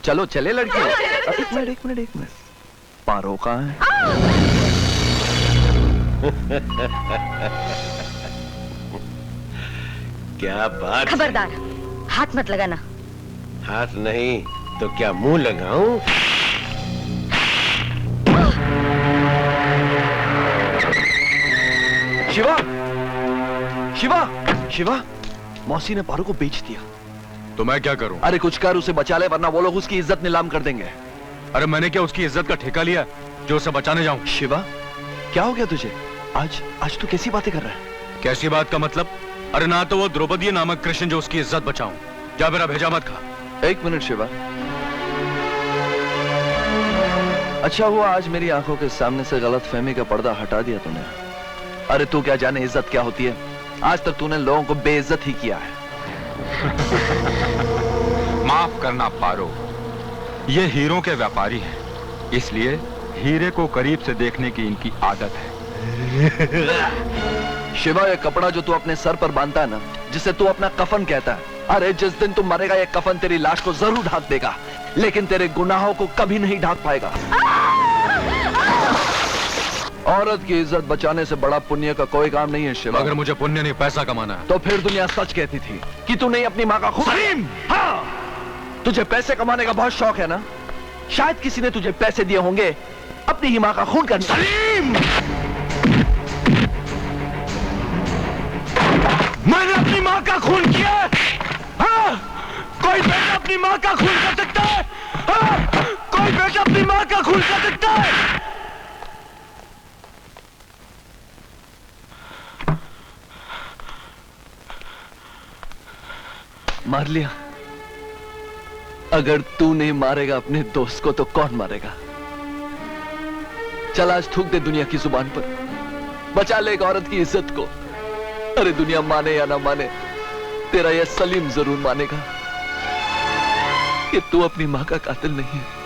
चलो चले लड़की। एक मिनट पारो कहाँ है? क्या बात। खबरदार, हाथ मत लगाना। हाथ नहीं तो क्या मुंह लगाऊं? शिवा, शिवा, शिवा, मौसी ने पारो को बेच दिया। तो मैं क्या करूं? अरे कुछ कर, उसे बचा ले वरना वो लोग उसकी इज्जत नीलाम कर देंगे। अरे मैंने क्या उसकी इज्जत का ठेका लिया जो उसे बचाने जाऊं? शिवा, क्या हो गया तुझे? आज तू कैसी बातें कर रहा है? कैसी बात का मतलब? अरे ना तो वो द्रौपदी नामक कृष्ण जो उसकी इज्जत बचाऊं, या मेरा भेजा मत खा। एक मिनट शिवा, अच्छा हुआ आज मेरी आंखों के सामने से गलतफहमी का पर्दा हटा दिया तूने। अरे तू क्या जाने इज्जत क्या होती है? आज तक तूने लोगों को बेइज्जत ही किया है। माफ करना पारो, ये हीरों के व्यापारी हैं, इसलिए हीरे को करीब से देखने की इनकी आदत है। शिवा, ये कपड़ा जो तू अपने सर पर बांधता है ना, जिसे तू अपना कफन कहता है, अरे जिस दिन तू मरेगा ये कफन तेरी लाश को जरूर ढक देगा, लेकिन तेरे गुनाहों को कभी नहीं ढक पाएगा। औरत की इज्जत बचाने से बड़ा पुण्य का कोई काम नहीं है शिवा। अगर मुझे पुण्य नहीं पैसा कमाना है तो फिर दुनिया सच कहती थी कि तू नहीं अपनी माँ का खून। सलीम! हाँ, तुझे पैसे कमाने का बहुत शौक है ना? शायद किसी ने तुझे पैसे दिए होंगे अपनी ही माँ का खून करने। सलीम! मैंने अपनी माँ का खून किया है? हाँ? कोई बेटा अपनी माँ का खून कर सकता है? हाँ? कोई बेटा अपनी माँ का खून कर सकता है? मार लिया। अगर तू नहीं मारेगा अपने दोस्त को तो कौन मारेगा? चल आज थूक दे दुनिया की जुबान पर, बचा ले एक औरत की इज्जत को। अरे दुनिया माने या ना माने, तेरा यह सलीम जरूर मानेगा कि तू अपनी मां का कातिल नहीं है।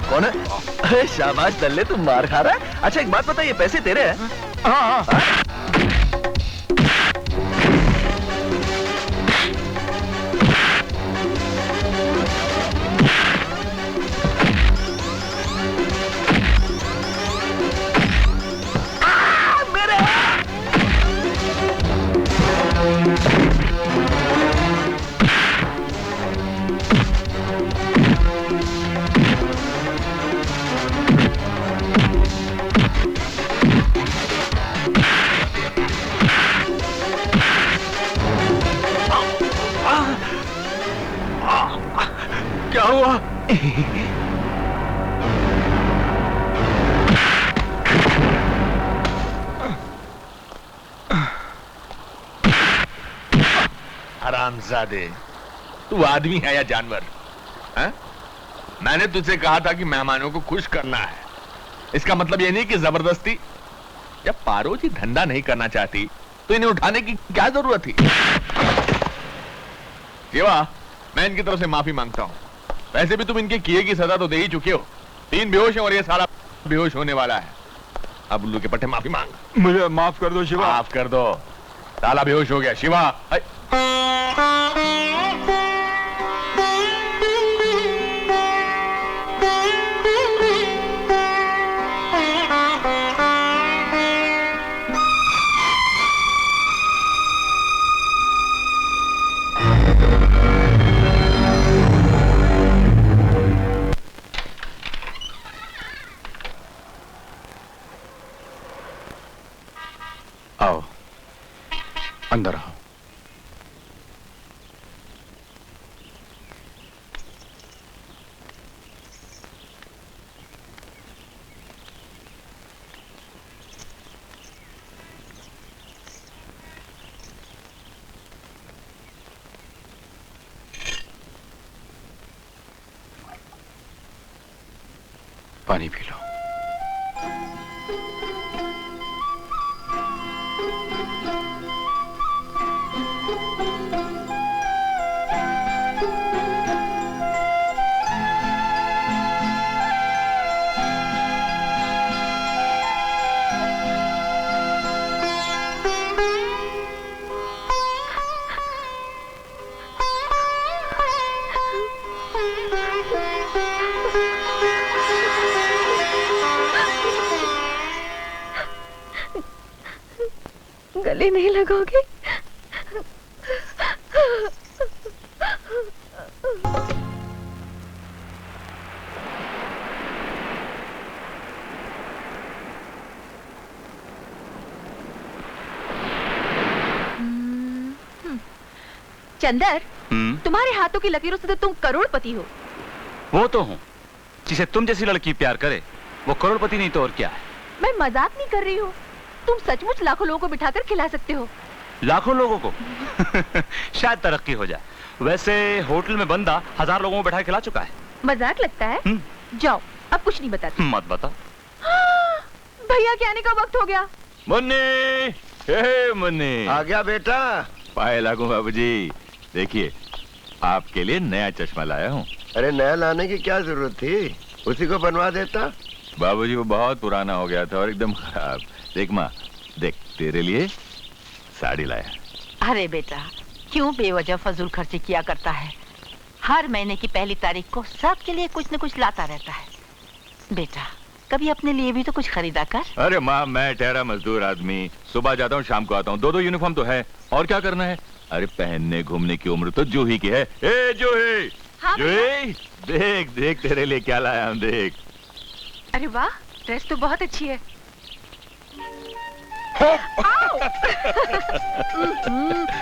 कौन है? अरे शाबाश दल्ले, तुम मार खा रहा है। अच्छा एक बात बता, ये पैसे तेरे हैं? हाँ। क्या हुआ? हरामजादे, तू आदमी है या जानवर? है? मैंने तुझसे कहा था कि मेहमानों को खुश करना है। इसका मतलब यह नहीं कि जबरदस्ती। जब पारो जी धंधा नहीं करना चाहती तो इन्हें उठाने की क्या जरूरत थी? केवा, मैं इनकी तरफ से माफी मांगता हूं। वैसे भी तुम इनके किए की सजा तो दे ही चुके हो। 3 बेहोश हैं और ये सारा बेहोश होने वाला है। अब उल्लू के पट्टे माफी मांग। मुझे माफ कर दो शिवा। माफ कर दो, साला बेहोश हो गया। शिवा आओ अंदर आओ। पानी पी लो। गले नहीं लगाओगे? चंदर, तुम्हारे हाथों की लकीरों से तो तुम करोड़पति हो। वो तो हूँ। जिसे तुम जैसी लड़की प्यार करे वो करोड़पति नहीं तो और क्या है। मैं मजाक नहीं कर रही हूँ। तुम सचमुच लाखों लोगों को बिठाकर खिला सकते हो। लाखों लोगों को? शायद तरक्की हो जाए। वैसे होटल में बंदा 1000 लोगों को बैठा के खिला चुका है। मजाक लगता है? जाओ, अब कुछ नहीं बताती। मत बता। भैया के आने का वक्त हो गया। मुन्नी, हे मुन्नी। आ गया बेटा। पाए लागू बाबूजी। देखिए, आपके लिए नया चश्मा लाया हूँ। अरे नया लाने की क्या जरूरत थी, उसी को बनवा देता। बाबूजी वो बहुत पुराना हो गया था और एकदम खराब। देख माँ, देख तेरे लिए साड़ी लाया। अरे बेटा, क्यों बेवजह फजूल खर्ची किया करता है? हर महीने की पहली तारीख को सबके लिए कुछ न कुछ लाता रहता है। बेटा, कभी अपने लिए भी तो कुछ खरीदा कर। अरे माँ, मैं ठहरा मजदूर आदमी, सुबह जाता हूँ शाम को आता हूँ। 2-2 यूनिफॉर्म तो है, और क्या करना है। अरे पहनने घूमने की उम्र तो जूही की है। ए जूही, हाँ जूही, देख देख तेरे लिए क्या लाया हूँ, देख। अरे वाह, ड्रेस तो बहुत अच्छी है।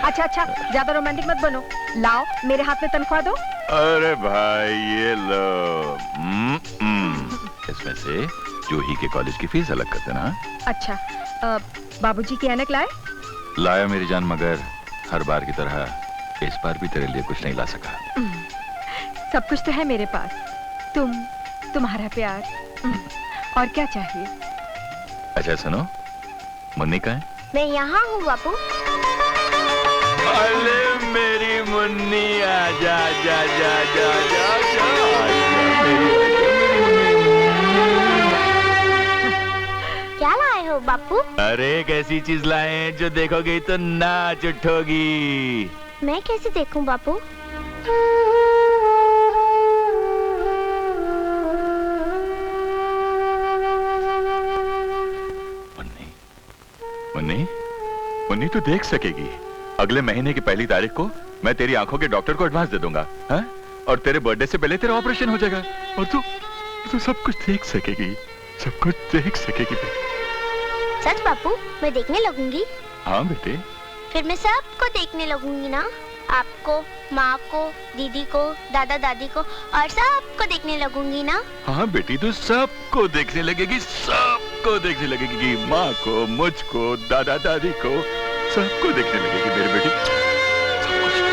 अच्छा अच्छा, ज्यादा रोमांटिक मत बनो। लाओ, मेरे हाथ में तनख्वाह दो। अरे भाई ये लो। इसमें से जूही के कॉलेज की फीस अलग कर देना। अच्छा, बाबूजी की ऐनक लाए? लाया मेरी जान, मगर हर बार की तरह इस बार भी तेरे लिए कुछ नहीं ला सका। सब कुछ तो है मेरे पास। तुम्हारा प्यार, और क्या चाहिए? अच्छा सुनो, मुन्नी कहाँ है? मैं यहाँ हूँ बापू। अरे मेरी मुन्नी, आजा जा जा जा जा जा। क्या लाए हो बापू? अरे एक ऐसी चीज लाए हैं जो देखोगे तो नाच उठोगी। मैं कैसे देखूं बापू? मुन्नी, मुन्नी, मुन्नी तू देख सकेगी। अगले महीने की पहली तारीख को मैं तेरी आंखों के डॉक्टर को एडवांस दे दूंगा, हाँ? और तेरे बर्थडे से पहले तेरा ऑपरेशन हो जाएगा और तू सब कुछ देख सकेगी, सब कुछ देख सकेगी बेटी। सच बापू, मैं देखने लगूंगी। हाँ बेटे। फिर मैं सबको देखने लगूंगी ना? आपको, माँ को, दीदी को, दादा दादी को, और सबको देखने लगूंगी ना? हाँ बेटी, तू सबको देखने लगेगी, सबको देखने लगेगी। माँ को, मुझको, दादा दादी को, सबको देखने लगेगी मेरी बेटी। सब कुछ।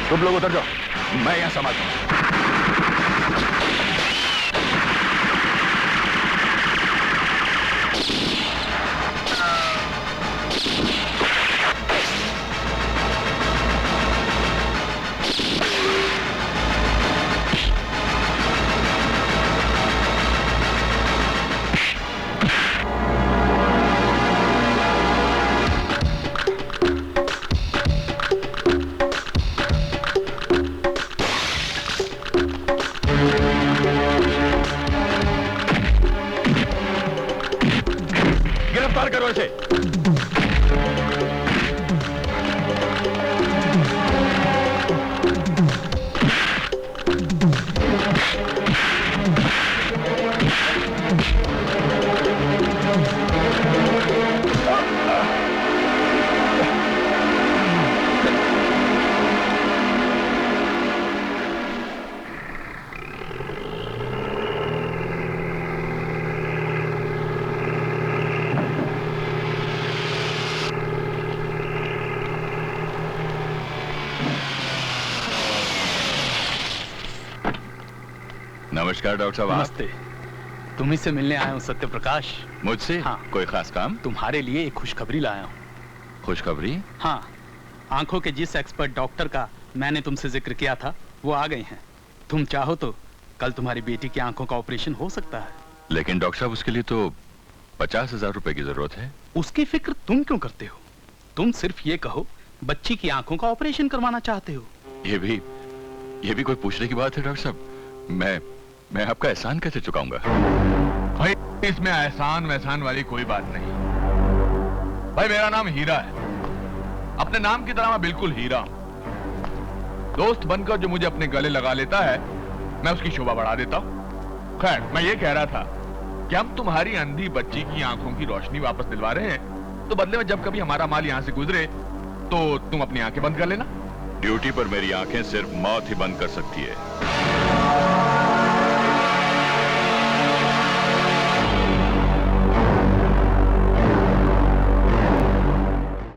तुम लोग उतर जाओ, मैं यहाँ संभालता हूँ। नमस्कार डॉक्टर साहब। आप नमस्ते। तुम्ही से मिलने आया हूँ सत्य प्रकाश। मुझसे? हाँ। कोई खास काम? तुम्हारे लिए एक खुशखबरी लाया हूँ। खुशखबरी? हाँ, आंखों के जिस एक्सपर्ट डॉक्टर का मैंने तुमसे जिक्र किया था वो आ गए हैं। तुम चाहो तो कल तुम्हारी बेटी की आंखों का ऑपरेशन हो सकता है। लेकिन डॉक्टर साहब उसके लिए तो 50,000 रुपए की जरूरत है। उसकी फिक्र तुम क्यों करते हो? तुम सिर्फ ये कहो बच्ची की आंखों का ऑपरेशन करवाना चाहते हो। ये भी कोई पूछने की बात है डॉक्टर साहब? मैं आपका एहसान कैसे चुकाऊंगा? भाई इसमें एहसान वहसान वाली कोई बात नहीं। भाई मेरा नाम हीरा है, अपने नाम की तरह मैं बिल्कुल हीरा हूं। दोस्त बनकर जो मुझे अपने गले लगा लेता है मैं उसकी शोभा बढ़ा देता हूं। खैर मैं ये कह रहा था कि हम तुम्हारी अंधी बच्ची की आंखों की रोशनी वापस दिलवा रहे हैं, तो बदले में जब कभी हमारा माल यहां से गुजरे तो तुम अपनी आंखें बंद कर लेना। ड्यूटी पर मेरी आंखें सिर्फ मौत ही बंद कर सकती है।